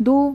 2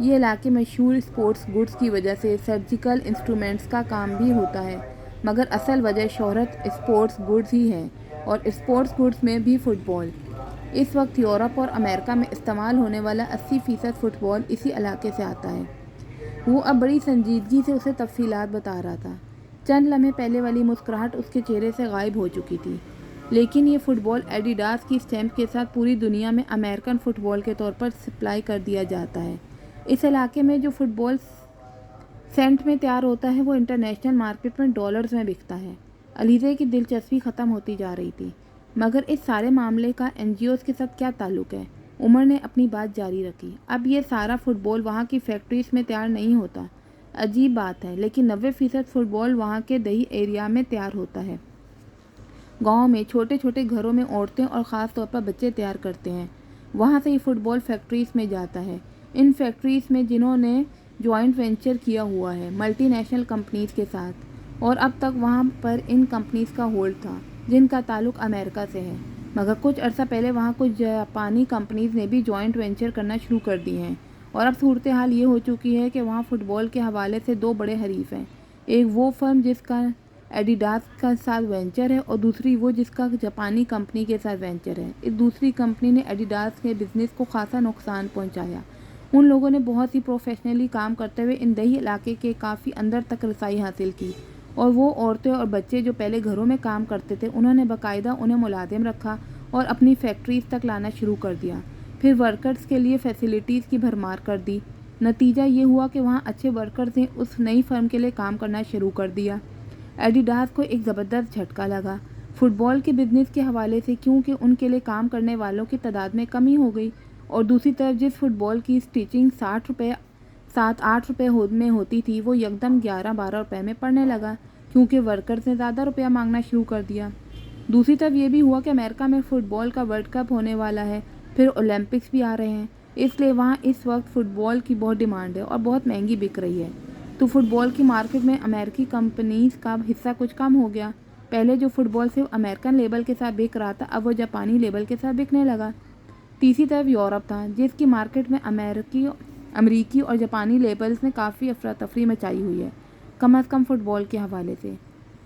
یہ علاقے مشہور اسپورٹس گڈز کی وجہ سے سرجیکل انسٹرومنٹس کا کام بھی ہوتا ہے، مگر اصل وجہ شہرت اسپورٹس گڈز ہی ہے، اور اسپورٹس گڈز میں بھی فٹ بال۔ اس وقت یورپ اور امریکہ میں استعمال ہونے والا 80% فٹ بال اسی علاقے سے آتا ہے۔ وہ اب بڑی سنجیدگی سے اسے تفصیلات بتا رہا تھا۔ چند لمحے پہلے والی مسکراہٹ اس کے چہرے سے غائب ہو چکی تھی، لیکن یہ فٹ بال ایڈیڈاس کی اسٹیمپ کے ساتھ پوری دنیا میں امریکن فٹ بال کے طور پر سپلائی کر دیا جاتا ہے۔ اس علاقے میں جو فٹ بال سینٹ میں تیار ہوتا ہے وہ انٹرنیشنل مارکیٹ میں ڈالرز میں بکتا ہے۔ علیزہ کی دلچسپی ختم ہوتی جا رہی تھی۔ مگر اس سارے معاملے کا این جی اوز کے ساتھ کیا تعلق ہے؟ عمر نے اپنی بات جاری رکھی۔ اب یہ سارا فٹ بال وہاں کی فیکٹریز میں تیار نہیں ہوتا۔ عجیب بات ہے، لیکن 90% فٹ بال وہاں کے دیہی ایریا میں تیار ہوتا ہے۔ گاؤں میں چھوٹے چھوٹے گھروں میں عورتیں اور خاص طور پر بچے تیار کرتے ہیں۔ وہاں سے یہ فٹ بال فیکٹریز میں جاتا ہے، ان فیکٹریز میں جنہوں نے جوائنٹ وینچر کیا ہوا ہے ملٹی نیشنل کمپنیز کے ساتھ، اور اب تک وہاں پر ان کمپنیز کا ہولڈ تھا جن کا تعلق امریکہ سے ہے۔ مگر کچھ عرصہ پہلے وہاں کچھ جاپانی کمپنیز نے بھی جوائنٹ وینچر کرنا شروع کر دی ہیں، اور اب صورتحال یہ ہو چکی ہے کہ وہاں فٹ بال کے حوالے سے دو بڑے حریف ہیں۔ ایک وہ فرم جس کا ایڈیڈاس کے ساتھ وینچر ہے، اور دوسری وہ جس کا جاپانی کمپنی کے ساتھ وینچر ہے۔ اس دوسری کمپنی نے ایڈیڈاس کے بزنس کو خاصا نقصان پہنچایا۔ ان لوگوں نے بہت ہی پروفیشنلی کام کرتے ہوئے ان دیہی علاقے کے کافی اندر تک رسائی حاصل کی، اور وہ عورتیں اور بچے جو پہلے گھروں میں کام کرتے تھے انہوں نے باقاعدہ انہیں ملازم رکھا اور اپنی فیکٹریز تک لانا شروع کر دیا، پھر ورکرز کے لیے فیسلٹیز کی بھرمار کر دی۔ نتیجہ یہ ہوا کہ وہاں اچھے ورکرز نے اس نئی فرم کے لیے کام کرنا شروع کر دیا۔ ایڈیڈاس کو ایک زبردست جھٹکا لگا فٹ بال کے بزنس کے حوالے سے، کیونکہ ان کے لیے کام کرنے والوں کی تعداد میں کمی ہو گئی، اور دوسری طرف جس فٹ بال کی اسٹیچنگ 7-8 روپے میں ہوتی تھی وہ یکدم 11-12 روپے میں پڑنے لگا، کیونکہ ورکرز نے زیادہ روپیہ مانگنا شروع کر دیا۔ دوسری طرف یہ بھی ہوا کہ امریکہ میں فٹ بال کا ورلڈ کپ ہونے والا ہے، پھر اولمپکس بھی آ رہے ہیں، اس لیے وہاں اس وقت فٹ بال کی بہت ڈیمانڈ ہے اور بہت مہنگی بک رہی ہے۔ تو فٹ بال کی مارکیٹ میں امریکی کمپنیز کا حصہ کچھ کم ہو گیا۔ پہلے جو فٹ بال صرف امریکن لیبل کے ساتھ بک رہا تھا اب وہ جاپانی لیبل کے ساتھ بکنے لگا۔ تیسری طرف یورپ تھا، جس کی مارکیٹ میں امریکی اور جاپانی لیبلز نے کافی افراتفری مچائی ہوئی ہے، کم از کم فٹ بال کے حوالے سے۔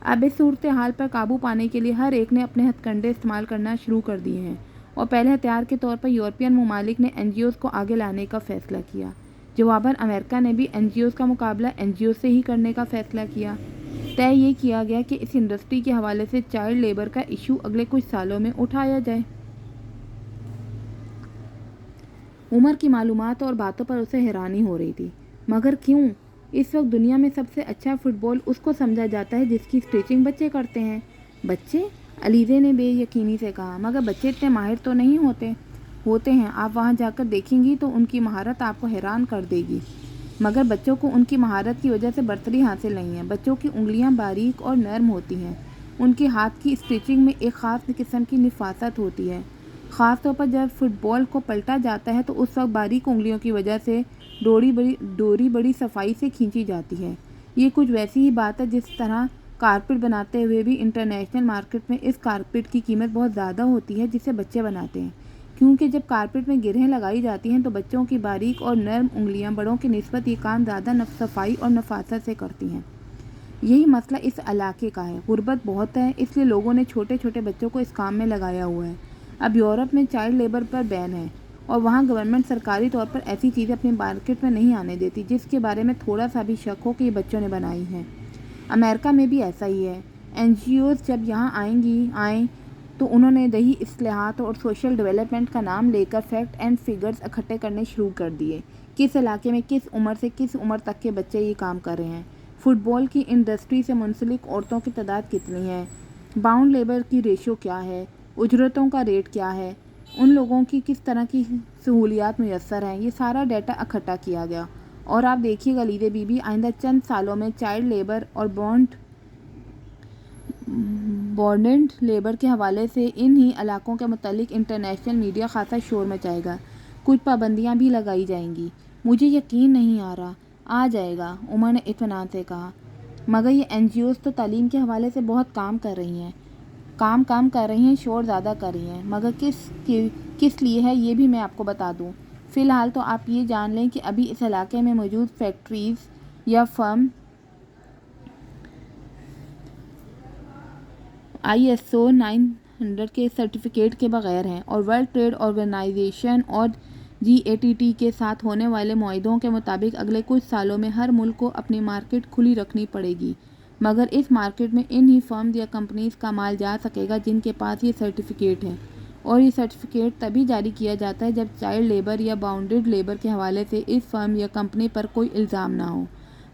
اب اس صورتحال پر قابو پانے کے لیے ہر ایک نے اپنے ہتھ کنڈے استعمال کرنا شروع کر دیے ہیں، اور پہلے ہتھیار کے طور پر یورپین ممالک نے این جی اوز کو آگے لانے کا فیصلہ کیا۔ جواباً امریکہ نے بھی این جی اوز کا مقابلہ این جی اوز سے ہی کرنے کا فیصلہ کیا۔ طے یہ کیا گیا کہ اس انڈسٹری کے حوالے سے چائلڈ لیبر کا ایشو اگلے کچھ سالوں میں اٹھایا جائے۔ عمر کی معلومات اور باتوں پر اسے حیرانی ہو رہی تھی۔ مگر کیوں؟ اس وقت دنیا میں سب سے اچھا فٹ بال اس کو سمجھا جاتا ہے جس کی اسٹیچنگ بچے کرتے ہیں۔ بچے؟ علیزہ نے بے یقینی سے کہا۔ مگر بچے اتنے ماہر تو نہیں ہوتے ہیں، آپ وہاں جا کر دیکھیں گی تو ان کی مہارت آپ کو حیران کر دے گی۔ مگر بچوں کو ان کی مہارت کی وجہ سے برتری حاصل نہیں ہے۔ بچوں کی انگلیاں باریک اور نرم ہوتی ہیں، ان کے ہاتھ کی اسٹیچنگ میں ایک خاص قسم کی نفاست ہوتی ہے، خاص طور پر جب فٹ بال کو پلٹا جاتا ہے تو اس وقت باریک انگلیوں کی وجہ سے ڈوری بڑی صفائی سے کھینچی جاتی ہے۔ یہ کچھ ویسی ہی بات ہے جس طرح کارپیٹ بناتے ہوئے بھی انٹرنیشنل مارکیٹ میں اس کارپیٹ کی قیمت بہت زیادہ ہوتی ہے جسے بچے بناتے ہیں، کیونکہ جب کارپیٹ میں گرہیں لگائی جاتی ہیں تو بچوں کی باریک اور نرم انگلیاں بڑوں کی نسبت یہ کام زیادہ صفائی اور نفاست سے کرتی ہیں۔ یہی مسئلہ اس علاقے کا ہے، غربت بہت ہے، اس لیے لوگوں نے چھوٹے چھوٹے بچوں کو اس کام میں لگایا ہوا ہے۔ اب یورپ میں چائلڈ لیبر پر بین ہے، اور وہاں گورنمنٹ سرکاری طور پر ایسی چیزیں اپنی مارکیٹ میں نہیں آنے دیتی جس کے بارے میں تھوڑا سا بھی شک ہو کہ یہ بچوں نے بنائی ہیں۔ امریکہ میں بھی ایسا ہی ہے۔ این جی اوز جب یہاں آئیں تو انہوں نے دیہی اصلاحات اور سوشل ڈیولپمنٹ کا نام لے کر فیکٹ اینڈ فگرز اکٹھے کرنے شروع کر دیے۔ کس علاقے میں کس عمر سے کس عمر تک کے بچے یہ کام کر رہے ہیں، فٹ بال کی انڈسٹری سے منسلک عورتوں کی تعداد کتنی ہے، باؤنڈ لیبر کی ریشو کیا ہے، اجرتوں کا ریٹ کیا ہے، ان لوگوں کی کس طرح کی سہولیات میسر ہیں، یہ سارا ڈیٹا اکٹھا کیا گیا۔ اور آپ دیکھیے گا علیزہ بی بی، آئندہ چند سالوں میں چائلڈ لیبر اور بانڈڈ لیبر کے حوالے سے ان ہی علاقوں کے متعلق انٹرنیشنل میڈیا خاصا شور مچائے گا، کچھ پابندیاں بھی لگائی جائیں گی۔ مجھے یقین نہیں آ رہا آ جائے گا، عمر نے اطمینان سے کہا۔ مگر یہ این جی اوز تو تعلیم کے حوالے سے بہت کام کر رہی ہیں، شور زیادہ کر رہی ہیں، مگر کس لیے ہے یہ بھی میں آپ کو بتا دوں۔ فی الحال تو آپ یہ جان لیں کہ ابھی اس علاقے میں موجود فیکٹریز یا فرم ISO 900 کے سرٹیفکیٹ کے بغیر ہیں اور ورلڈ ٹریڈ آرگنائزیشن اور GATT کے ساتھ ہونے والے معاہدوں کے مطابق اگلے کچھ سالوں میں ہر ملک کو اپنی مارکیٹ کھلی رکھنی پڑے گی، مگر اس مارکیٹ میں ان ہی فرمز یا کمپنیز کا مال جا سکے گا جن کے پاس یہ سرٹیفکیٹ ہے، اور یہ سرٹیفکیٹ تبھی جاری کیا جاتا ہے جب چائلڈ لیبر یا باؤنڈڈ لیبر کے حوالے سے اس فرم یا کمپنی پر کوئی الزام نہ ہو۔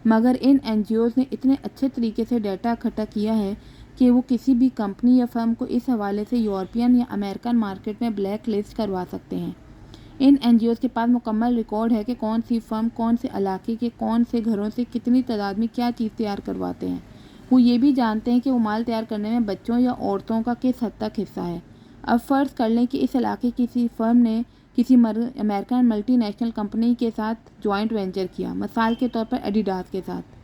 مگر ان NGOs نے اتنے اچھے طریقے سے ڈیٹا اکٹھا کیا ہے کہ وہ کسی بھی کمپنی یا فرم کو اس حوالے سے یورپین یا امریکن مارکیٹ میں بلیک لسٹ کروا سکتے ہیں۔ ان NGOs کے پاس مکمل ریکارڈ ہے کہ کون سی فرم کون سے علاقے کے کون سے گھروں سے کتنی تعداد میں کیا چیز تیار کرواتے ہیں۔ وہ یہ بھی جانتے ہیں کہ وہ مال تیار کرنے میں بچوں یا عورتوں کا کس حد تک حصہ ہے۔ اب فرض کر لیں کہ اس علاقے کی کسی فرم نے کسی امریکن ملٹی نیشنل کمپنی کے ساتھ جوائنٹ وینچر کیا، مثال کے طور پر ایڈیڈاس کے ساتھ۔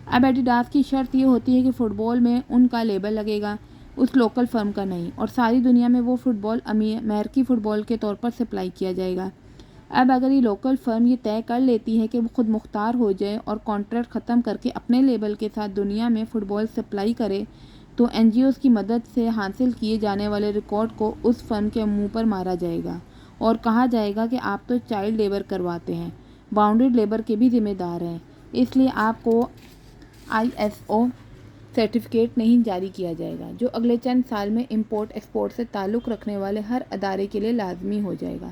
اب ایڈیڈاس کی شرط یہ ہوتی ہے کہ فٹ بال میں ان کا لیبل لگے گا، اس لوکل فرم کا نہیں، اور ساری دنیا میں وہ فٹ بال امریکی فٹ بال کے طور پر سپلائی کیا جائے گا۔ اب اگر یہ لوکل فرم یہ طے کر لیتی ہے کہ وہ خود مختار ہو جائے اور کانٹریکٹ ختم کر کے اپنے لیبل کے ساتھ دنیا میں فٹ بال سپلائی کرے، تو NGOs کی مدد سے حاصل کیے جانے والے ریکارڈ کو اس فرم کے منہ پر مارا جائے گا اور کہا جائے گا کہ آپ تو چائلڈ لیبر کرواتے ہیں، باؤنڈڈ لیبر کے بھی ذمہ دار ہیں، اس لیے آپ کو ISO سرٹیفکیٹ نہیں جاری کیا جائے گا، جو اگلے چند سال میں امپورٹ ایکسپورٹ سے تعلق رکھنے والے ہر ادارے کے لیے لازمی ہو جائے گا۔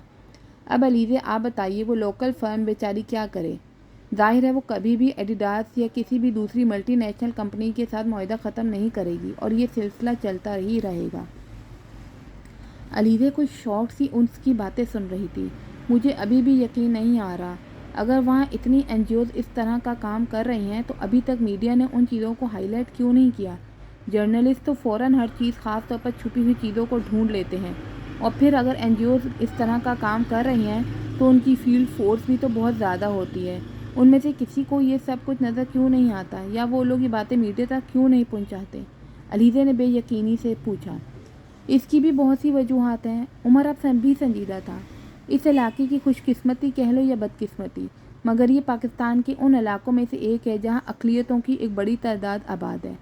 اب علیزے آپ بتائیے وہ لوکل فرم بیچاری کیا کرے؟ ظاہر ہے وہ کبھی بھی ایڈیڈاس یا کسی بھی دوسری ملٹی نیشنل کمپنی کے ساتھ معاہدہ ختم نہیں کرے گی اور یہ سلسلہ چلتا ہی رہے گا۔ علیزے کچھ شوق سی اس کی باتیں سن رہی تھی۔ مجھے ابھی بھی یقین نہیں آ رہا، اگر وہاں اتنی NGOs اس طرح کا کام کر رہی ہیں تو ابھی تک میڈیا نے ان چیزوں کو ہائی لائٹ کیوں نہیں کیا؟ جرنلسٹ تو فوراً ہر چیز، خاص طور پر چھپی ہوئی چیزوں کو ڈھونڈ لیتے ہیں، اور پھر اگر NGOs اس طرح کا کام کر رہی ہیں تو ان کی فیلڈ فورس بھی تو بہت زیادہ ہوتی ہے، ان میں سے کسی کو یہ سب کچھ نظر کیوں نہیں آتا، یا وہ لوگ یہ باتیں میڈیا تک کیوں نہیں پہنچاتے؟ علیزے نے بے یقینی سے پوچھا۔ اس کی بھی بہت سی وجوہات ہیں۔ عمر اب بھی سنجیدہ تھا۔ اس علاقے کی خوش قسمتی کہہ لو یا بدقسمتی، مگر یہ پاکستان کے ان علاقوں میں سے ایک ہے جہاں اقلیتوں کی ایک بڑی تعداد آباد ہے،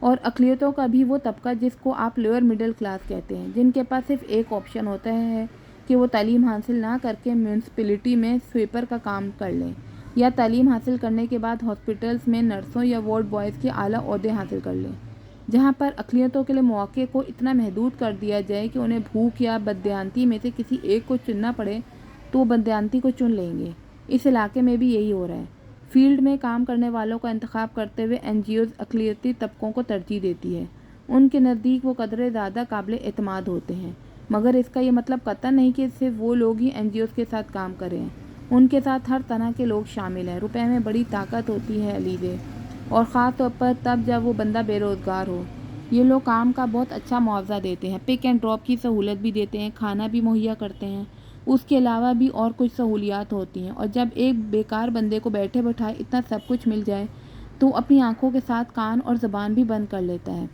اور اقلیتوں کا بھی وہ طبقہ جس کو آپ لوئر مڈل کلاس کہتے ہیں، جن کے پاس صرف ایک آپشن ہوتا ہے کہ وہ تعلیم حاصل نہ کر کے میونسپلٹی میں سویپر کا کام کر لیں، یا تعلیم حاصل کرنے کے بعد ہاسپٹلز میں نرسوں یا وارڈ بوائز کے اعلیٰ عہدے حاصل کر لیں۔ جہاں پر اقلیتوں کے لیے مواقع کو اتنا محدود کر دیا جائے کہ انہیں بھوک یا بددیانتی میں سے کسی ایک کو چننا پڑے تو وہ بددیانتی کو چن لیں گے۔ اس علاقے میں بھی یہی ہو رہا ہے۔ فیلڈ میں کام کرنے والوں کا انتخاب کرتے ہوئے NGOs اقلیتی طبقوں کو ترجیح دیتی ہے، ان کے نزدیک وہ قدرے زیادہ قابل اعتماد ہوتے ہیں، مگر اس کا یہ مطلب قطعاً نہیں کہ صرف وہ لوگ ہی NGOs کے ساتھ کام کریں ہیں، ان کے ساتھ ہر طرح کے لوگ شامل ہیں۔ روپے میں بڑی طاقت ہوتی ہے علیزے، اور خاص طور پر تب جب وہ بندہ بے روزگار ہو۔ یہ لوگ کام کا بہت اچھا معاوضہ دیتے ہیں، پک اینڈ ڈراپ کی سہولت بھی دیتے ہیں، کھانا بھی مہیا کرتے ہیں، اس کے علاوہ بھی اور کچھ سہولیات ہوتی ہیں، اور جب ایک بیکار بندے کو بیٹھے بٹھائے اتنا سب کچھ مل جائے تو وہ اپنی آنکھوں کے ساتھ کان اور زبان بھی بند کر لیتا ہے۔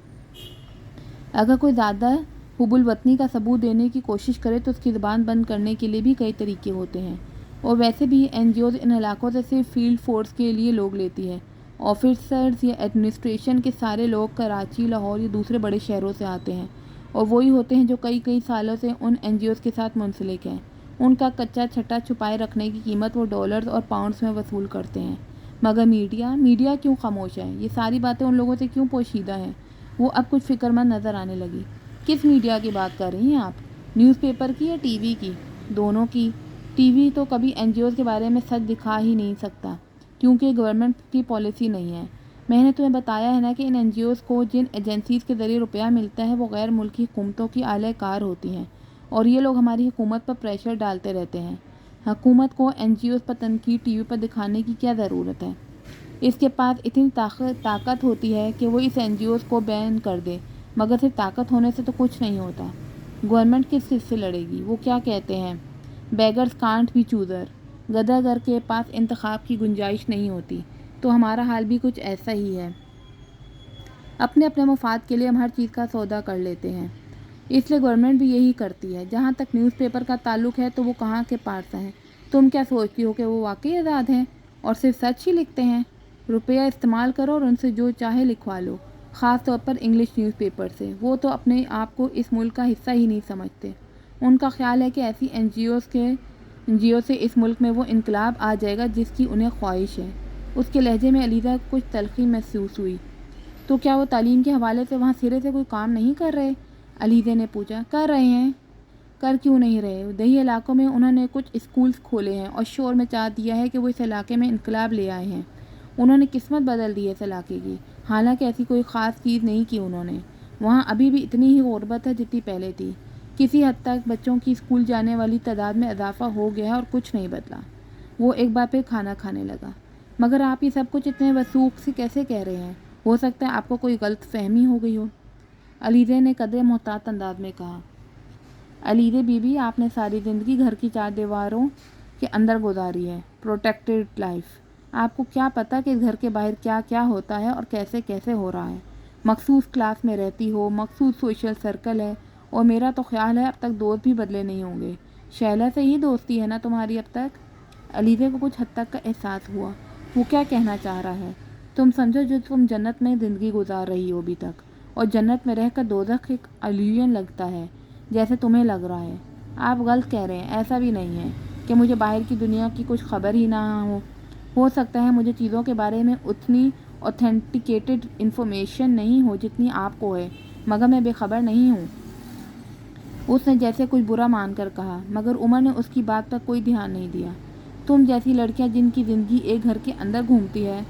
اگر کوئی زیادہ حب الوطنی کا ثبوت دینے کی کوشش کرے تو اس کی زبان بند کرنے کے لیے بھی کئی طریقے ہوتے ہیں، اور ویسے بھی NGOs ان علاقوں سے صرف فیلڈ فورس کے لیے لوگ لیتی ہے۔ آفیسرز یا ایڈمنسٹریشن کے سارے لوگ کراچی، لاہور یا دوسرے بڑے شہروں سے آتے ہیں، اور وہی ہوتے ہیں جو کئی سالوں سے ان NGOs کے ساتھ منسلک ہیں۔ ان کا کچا چھٹا چھپائے رکھنے کی قیمت وہ ڈالرز اور پاؤنڈز میں وصول کرتے ہیں۔ مگر میڈیا کیوں خاموش ہے؟ یہ ساری باتیں ان لوگوں سے کیوں پوشیدہ ہیں؟ وہ اب کچھ فکر مند نظر آنے لگی۔ کس میڈیا کی بات کر رہی ہیں آپ؟ نیوز پیپر کی یا ٹی وی کی؟ دونوں کی۔ ٹی وی تو کبھی NGOs کے بارے میں سچ دکھا ہی نہیں سکتا، کیونکہ گورنمنٹ کی پالیسی نہیں ہے۔ میں نے تمہیں بتایا ہے نا کہ ان NGOs کو جن ایجنسیز کے ذریعے روپیہ ملتا ہے وہ غیر ملکی حکومتوں کی اعلی کار ہوتی ہیں، اور یہ لوگ ہماری حکومت پر پریشر ڈالتے رہتے ہیں۔ حکومت کو NGOs پر تنقید ٹی وی پر دکھانے کی کیا ضرورت ہے؟ اس کے پاس اتنی طاقت ہوتی ہے کہ وہ اس NGOs کو بین کر دے، مگر صرف طاقت ہونے سے تو کچھ نہیں ہوتا۔ گورنمنٹ کس سے لڑے گی؟ وہ کیا کہتے ہیں، بیگرز کانٹ بی چوزر، گدھا گر کے پاس انتخاب کی گنجائش نہیں ہوتی۔ تو ہمارا حال بھی کچھ ایسا ہی ہے۔ اپنے مفاد کے لیے ہم ہر چیز کا سودا کر لیتے ہیں، اس لیے گورنمنٹ بھی یہی کرتی ہے۔ جہاں تک نیوز پیپر کا تعلق ہے تو وہ کہاں کے پارسا ہیں، تم کیا سوچتی ہو کہ وہ واقعی آزاد ہیں اور صرف سچ ہی لکھتے ہیں؟ روپیہ استعمال کرو اور ان سے جو چاہے لکھوا لو، خاص طور پر انگلش نیوز پیپر سے۔ وہ تو اپنے آپ کو اس ملک کا حصہ ہی نہیں سمجھتے۔ ان کا خیال ہے کہ ایسی این جی او سے اس ملک میں وہ انقلاب آ جائے گا جس کی انہیں خواہش ہے۔ اس کے لہجے میں علیزہ کو کچھ تلخی محسوس ہوئی۔ تو کیا وہ تعلیم کے حوالے سے وہاں سرے سے کوئی کام نہیں کر رہے؟ علیزہ نے پوچھا۔ کر رہے ہیں، کر کیوں نہیں رہے؟ دیہی علاقوں میں انہوں نے کچھ اسکولز کھولے ہیں اور شور مچا دیا ہے کہ وہ اس علاقے میں انقلاب لے آئے ہیں۔ انہوں نے قسمت بدل دی ہے اس علاقے کی، حالانکہ ایسی کوئی خاص چیز نہیں کی انہوں نے۔ وہاں ابھی بھی اتنی ہی غربت ہے جتنی پہلے تھی۔ کسی حد تک بچوں کی اسکول جانے والی تعداد میں اضافہ ہو گیا ہے اور کچھ نہیں بدلا۔ وہ ایک بار پھر کھانا کھانے لگا۔ مگر آپ یہ سب کچھ اتنے وثوق سے کیسے کہہ رہے ہیں؟ ہو سکتا ہے آپ کو کوئی غلط فہمی ہو گئی ہو، علیزہ نے قدرے محتاط انداز میں کہا۔ علیزہ بی بی، آپ نے ساری زندگی گھر کی چار دیواروں کے اندر گزاری ہے، پروٹیکٹڈ لائف۔ آپ کو کیا پتہ کہ اس گھر کے باہر کیا کیا ہوتا ہے اور کیسے کیسے ہو رہا ہے۔ مخصوص کلاس میں رہتی ہو، مخصوص سوشل سرکل ہے، اور میرا تو خیال ہے اب تک دوست بھی بدلے نہیں ہوں گے۔ شیلا سے ہی دوستی ہے نا تمہاری اب تک؟ علیزہ کو کچھ حد تک کا احساس ہوا۔ وہ کیا کہنا چاہ رہا ہے؟ تم سمجھو جو تم جنت میں زندگی گزار رہی ہو ابھی تک، اور جنت میں رہ کر دوزخ ایک الوژن لگتا ہے جیسے تمہیں لگ رہا ہے۔ آپ غلط کہہ رہے ہیں، ایسا بھی نہیں ہے کہ مجھے باہر کی دنیا کی کچھ خبر ہی نہ ہو سکتا ہے مجھے چیزوں کے بارے میں اتنی اوتھینٹیکیٹڈ انفارمیشن نہیں ہو جتنی آپ کو ہے، مگر میں بے خبر نہیں ہوں۔ اس نے جیسے کچھ برا مان کر کہا، مگر عمر نے اس کی بات پر کوئی دھیان نہیں دیا۔ تم جیسی لڑکیاں جن کی زندگی ایک گھر کے اندر گھومتی ہے،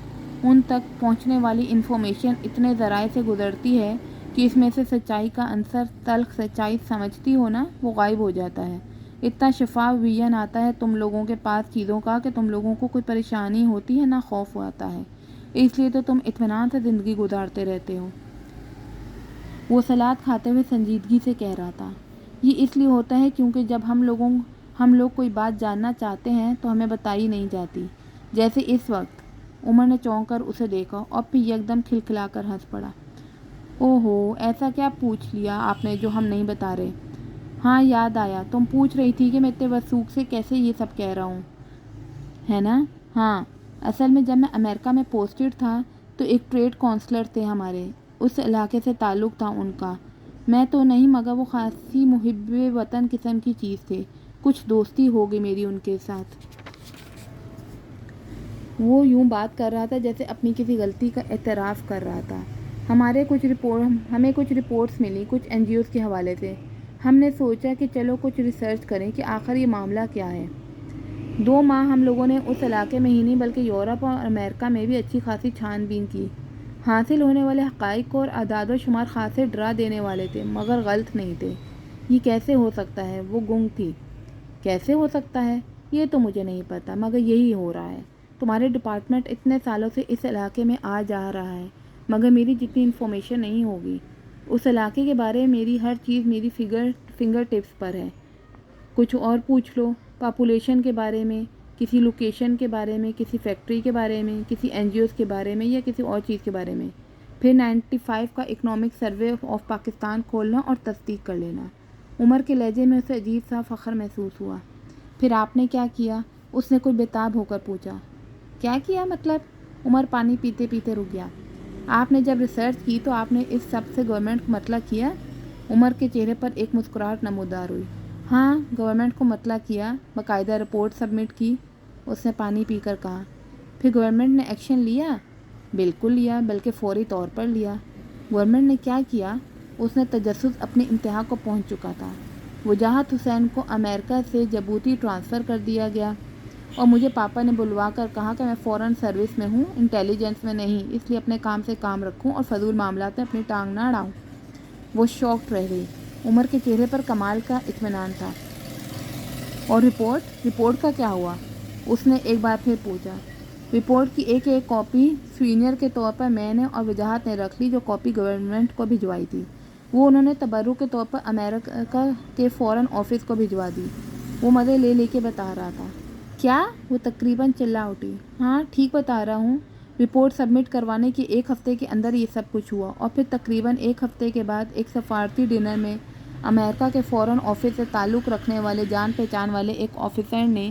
ان تک پہنچنے والی انفارمیشن اتنے ذرائع سے گزرتی ہے کہ اس میں سے سچائی کا عنصر، تلخ سچائی سمجھتی ہو نا، وہ غائب ہو جاتا ہے۔ اتنا شفاف ویژن آتا ہے تم لوگوں کے پاس چیزوں کا کہ تم لوگوں کو کوئی پریشانی ہوتی ہے نہ خوف آتا ہے۔ اس لیے تو تم اطمینان سے زندگی گزارتے رہتے ہو۔ وہ سلاد کھاتے ہوئے سنجیدگی سے کہہ رہا تھا۔ یہ اس لیے ہوتا ہے کیونکہ جب ہم لوگ کوئی بات جاننا چاہتے ہیں تو ہمیں بتائی نہیں جاتی، جیسے اس وقت۔ عمر نے چونک کر اسے دیکھا اور پھر یکدم کھلکھلا کر ہنس پڑا۔ اوہو، ایسا کیا پوچھ لیا آپ نے جو ہم نہیں بتا رہے؟ ہاں، یاد آیا، تم پوچھ رہی تھی کہ میں اتنے وثوق سے کیسے یہ سب کہہ رہا ہوں، ہے نا؟ ہاں، اصل میں جب میں امریکہ میں پوسٹڈ تھا تو ایک ٹریڈ کونسلر تھے ہمارے، اس علاقے سے تعلق تھا ان کا۔ میں تو نہیں مگر وہ خاصی محب وطن قسم کی چیز تھے۔ کچھ دوستی ہو گئی میری ان کے ساتھ۔ وہ یوں بات کر رہا تھا جیسے اپنی کسی غلطی کا اعتراف کر رہا تھا۔ ہمیں کچھ رپورٹس ملی کچھ این جی اوز کے حوالے سے۔ ہم نے سوچا کہ چلو کچھ ریسرچ کریں کہ آخر یہ معاملہ کیا ہے۔ 2 ماہ ہم لوگوں نے اس علاقے میں ہی نہیں بلکہ یورپ اور امریکہ میں بھی اچھی خاصی چھان بین کی۔ حاصل ہونے والے حقائق اور اعداد و شمار خاصے ڈرا دینے والے تھے، مگر غلط نہیں تھے۔ یہ کیسے ہو سکتا ہے؟ وہ گنگ تھی۔ کیسے ہو سکتا ہے؟ یہ تو مجھے نہیں پتا، مگر یہی ہو رہا ہے۔ تمہارے ڈپارٹمنٹ اتنے سالوں سے اس علاقے میں آ جا رہا ہے، مگر میری جتنی انفارمیشن نہیں ہوگی۔ اس علاقے کے بارے میں میری ہر چیز میری فنگر ٹپس پر ہے۔ کچھ اور پوچھ لو، پاپولیشن کے بارے میں، کسی لوکیشن کے بارے میں، کسی فیکٹری کے بارے میں، کسی این جی اوز کے بارے میں یا کسی اور چیز کے بارے میں۔ پھر 95 کا اکنامک سروے آف پاکستان کھولنا اور تصدیق کر لینا۔ عمر کے لہجے میں اسے عجیب سا فخر محسوس ہوا۔ پھر آپ نے کیا کیا؟ اس نے کچھ بےتاب ہو کر پوچھا۔ کیا کیا مطلب؟ عمر پانی پیتے پیتے رک گیا۔ آپ نے جب ریسرچ کی تو آپ نے اس سب سے گورنمنٹ کو مطلع کیا؟ عمر کے چہرے پر ایک مسکراہٹ نمودار ہوئی۔ ہاں، گورنمنٹ کو مطلع کیا، باقاعدہ رپورٹ سبمٹ کی، اس نے پانی پی کر کہا۔ پھر گورنمنٹ نے ایکشن لیا؟ بالکل لیا، بلکہ فوری طور پر لیا۔ گورنمنٹ نے کیا کیا؟ اس نے تجسس اپنی انتہا کو پہنچ چکا تھا۔ وجاہت حسین کو امریکہ سے جبوتی ٹرانسفر کر دیا گیا، اور مجھے پاپا نے بلوا کر کہا کہ میں فورن سروس میں ہوں، انٹیلیجنس میں نہیں، اس لیے اپنے کام سے کام رکھوں اور فضول معاملات میں اپنی ٹانگ نہ اڑاؤں۔ وہ شاکڈ رہ گئی۔ عمر کے چہرے پر کمال کا اطمینان تھا۔ اور رپورٹ کا کیا ہوا؟ اس نے ایک بار پھر پوچھا۔ رپورٹ کی ایک کاپی سوینئر کے طور پر میں نے اور وجاہت نے رکھ لی، جو کاپی گورنمنٹ کو بھجوائی تھی وہ انہوں نے تبرک کے طور پر امریکہ کے فورن آفس کو بھجوا دی۔ وہ مزے لے کے بتا رہا تھا۔ کیا؟ وہ تقریباً چلا اٹھی۔ ہاں، ٹھیک بتا رہا ہوں۔ رپورٹ سبمٹ کروانے کے 1 ہفتے کے اندر یہ سب کچھ ہوا، اور پھر تقریباً 1 ہفتے کے بعد ایک سفارتی ڈنر میں امریکہ کے فورن آفس سے تعلق رکھنے والے جان پہچان والے ایک آفیسر نے